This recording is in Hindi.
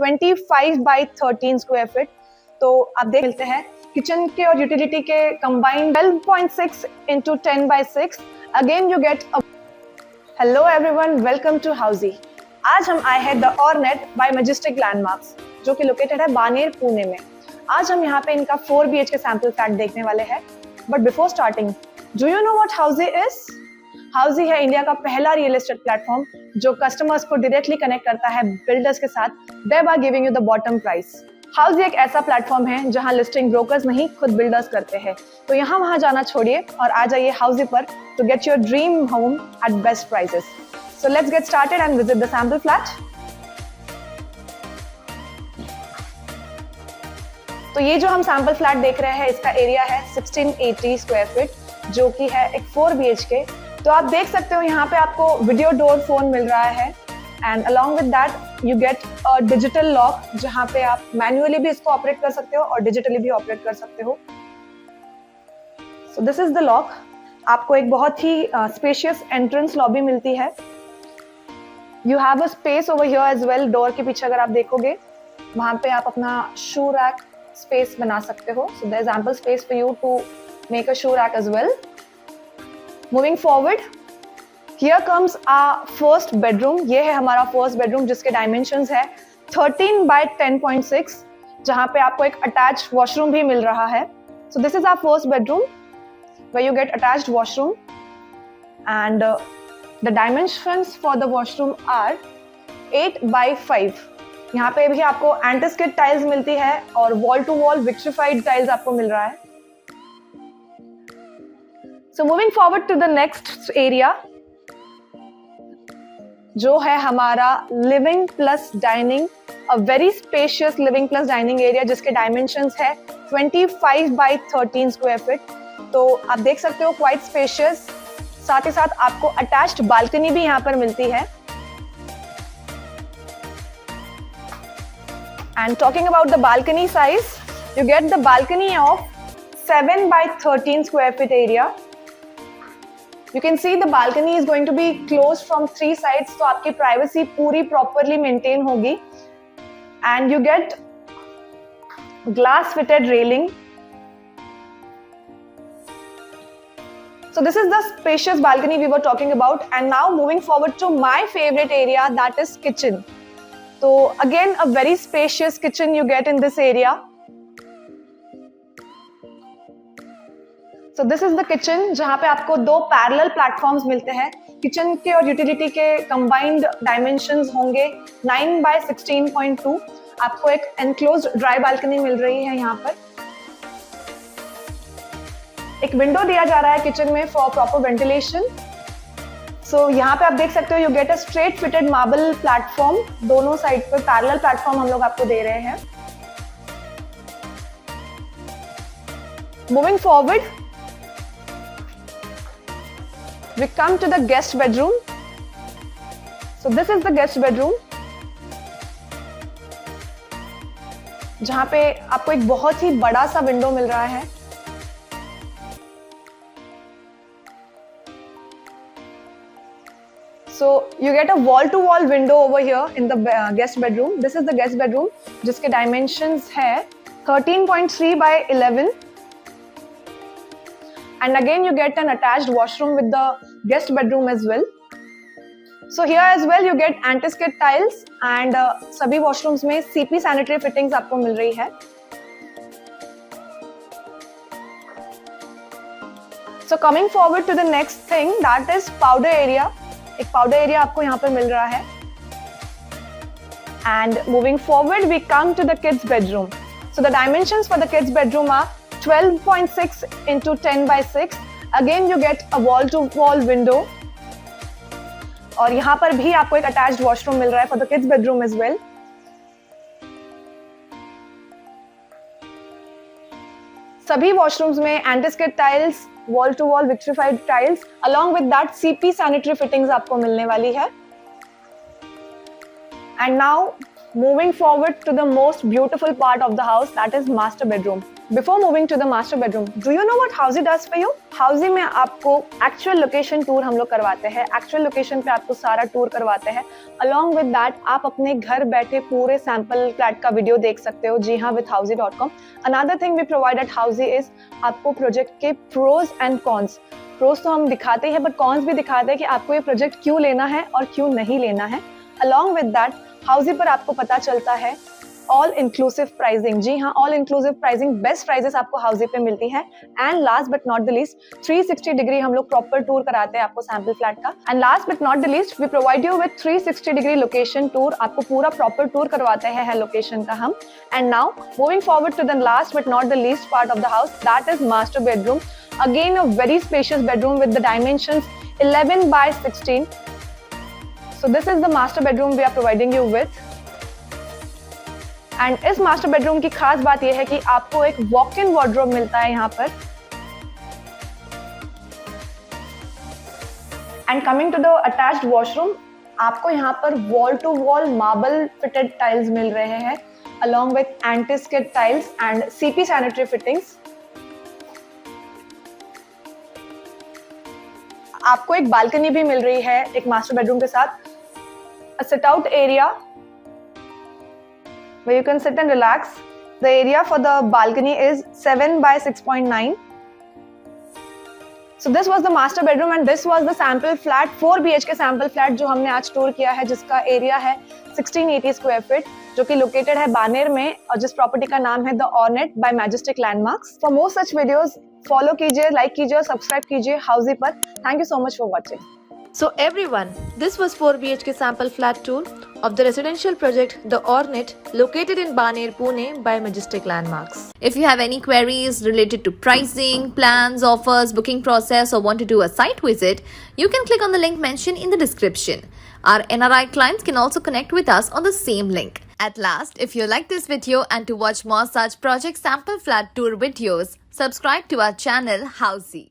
25 बाई 13 स्क्वायर फीट। तो आप देख मिलते हैं किचन के और यूटिलिटी के combined 12.6 into 10 by 6। Again you get hello everyone, welcome to Housey. आज हम आए हैं the Ornate by Majestic Landmarks, जो कि लोकेटेड है बानेर, पुणे में। आज हम यहाँ पे इनका 4 BHK सैंपल फ्लैट देखने वाले हैं। But before starting, do you know what housie is? Housie है इंडिया का पहला रियल एस्टेट प्लेटफॉर्म जो कस्टमर्स को डायरेक्टली कनेक्ट करता है बिल्डर्स के साथ, thereby giving you the bottom price। Housie एक ऐसा प्लेटफॉर्म है जहां लिस्टिंग ब्रोकर्स नहीं, खुद बिल्डर्स करते हैं। तो यहाँ वहां जाना छोड़िए और आ जाइए हाउजी पर to get your dream home at best prices. So let's get started and visit the sample flat. तो ये जो हम सैंपल फ्लैट देख रहे हैं, इसका एरिया है 1680 स्क्वायर फीट, जो कि है एक 4 BHK। तो आप देख सकते हो यहाँ पे आपको वीडियो डोर फोन मिल रहा है and along with that you get a digital lock, जहाँ पे आप मैन्युअली भी इसको ऑपरेट कर सकते हो और डिजिटली भी ऑपरेट कर सकते हो। So this is the lock. आपको एक बहुत ही स्पेशियस एंट्रेंस लॉबी मिलती है। You have a space over here as well. Door के पीछे अगर आप देखोगे, वहां पे आप अपना शू रैक स्पेस बना सकते हो। So there is ample space for you to make a shoe rack as well. Moving forward, here comes our first bedroom। ये है हमारा फर्स्ट बेडरूम, जिसके डायमेंशंस है 13 बाय 10.6, जहाँ पे आपको एक अटैच्ड वॉशरूम भी मिल रहा है। So this is our first bedroom where you get attached washroom and the dimensions for the washroom are 8 by 5। यहाँ पे भी आपको एंटीस्किड टाइल्स मिलती है और wall to wall vitrified tiles आपको मिल रहा है। So moving forward to the next area, जो है हमारा living plus dining, a very spacious living plus dining area, जिसके डायमेंशंस है 25 बाई 13 स्क्वायर फीट। तो आप देख सकते हो, क्वाइट स्पेशियस। साथ ही साथ आपको अटैच्ड बालकनी भी यहाँ पर मिलती है। And talking about the balcony size, you get the balcony of 7 by 13 square feet area. You can see the balcony is going to be closed from 3 sides, तो आपकी privacy पूरी properly maintain होगी। And you get glass fitted railing। So this is the spacious balcony we were talking about। And now moving forward to my favorite area, that is kitchen। So again a very spacious kitchen you get in this area। So this is the kitchen, जहाँ पे आपको 2 पैरेलल प्लेटफॉर्म्स मिलते हैं। किचन के और यूटिलिटी के कंबाइंड डायमेंशंस होंगे 9 बाय 16.2। आपको एक एनक्लोज्ड ड्राई बालकनी मिल रही है यहाँ पर। एक विंडो दिया जा रहा है किचन में फॉर प्रॉपर वेंटिलेशन। सो यहाँ पे आप देख सकते हो, you get a straight fitted marble platform. दोनों साइड पे पैरेलल प्लेटफॉर्म हम लोग आपको दे रहे हैं। Moving forward, we come to the guest bedroom। So this is the guest bedroom, जहां पे आपको एक बहुत ही बड़ा सा विंडो मिल रहा है। So you get a wall to wall window over here in the guest bedroom। This is the guest bedroom, जिसके dimensions है 13.3 by 11। And again you get an attached washroom with the guest bedroom as well। So here as well you get anti-skid tiles and सभी washrooms में CP sanitary fittings आपको मिल रही है। So coming forward to the next thing, that is powder area। एक powder area आपको यहाँ पर मिल रहा है। And moving forward we come to the kids bedroom। So the dimensions for the kids bedroom are 12.6 into 10 by 6। Again you get a wall to wall window और यहाँ पर भी आपको एक अटैच्ड वॉशरूम मिल रहा है for the kids bedroom as well. सभी वॉशरूम्स में anti skid tiles, wall to wall vitrified tiles, along with that CP sanitary fittings आपको मिलने वाली है। And now Moving forward to the most beautiful part of the house, that is master bedroom. Before moving to the master bedroom, do you know what Housey does for you? Housey में आपको actual location tour हम लोग करवाते हैं, actual location पे आपको सारा tour करवाते हैं. Along with that, आप अपने घर बैठे पूरे sample flat का video देख सकते हो, जी हाँ, with housey.com. Another thing we provide at Housey is आपको project के pros and cons. Pros तो हम दिखाते हैं, but cons भी दिखाते हैं कि आपको ये project क्यों लेना है और क्यों नहीं लेना है. Along with that, Housey पर आपको पता चलता है ऑल इंक्लूसिव प्राइसिंग. जी हाँ, all inclusive pricing, best prices आपको Housey पे मिलती है. And last but not the least, 360 degree हम लोग प्रॉपर टूर कराते हैं आपको सैंपल फ्लैट का. And last but not the least, we provide you with 360 degree location tour. आपको पूरा प्रॉपर टूर करवाते हैं लोकेशन का हम. And now moving forward to the last but not the least part of the house, that is master bedroom. Again a very spacious bedroom with the dimensions 11 by 16. So this is the master bedroom we are providing you with. And इस मास्टर बेडरूम की खास बात यह है कि आपको एक वॉक इन वार्डरोब मिलता है यहाँ पर. And coming to the attached washroom, आपको यहाँ पर wall to wall marble fitted tiles मिल रहे हैं along with anti skid tiles and CP sanitary fittings. आपको एक बालकनी भी मिल रही है एक मास्टर बेडरूम के साथ. A sit out area where you can sit and relax. The area for the balcony is 7 by 6.9. So this was the master bedroom and this was the sample flat, 4 BHK sample flat जो हमने आज टूर किया है, जिसका एरिया है 1680 स्क्वायर फीट, जो कि लोकेटेड है बानेर में और जिस प्रॉपर्टी का नाम है the Ornate by Majestic Landmarks. For more such videos follow कीजिए, लाइक कीजिए और सब्सक्राइब कीजिए Housey पर. Thank you so much for watching. So everyone, this was 4 BHK sample flat tour of the residential project The Ornate, located in Baner, Pune by Majestic Landmarks. If you have any queries related to pricing, plans, offers, booking process or want to do a site visit, you can click on the link mentioned in the description. Our NRI clients can also connect with us on the same link. At last, if you like this video and to watch more such project sample flat tour videos, subscribe to our channel Housey.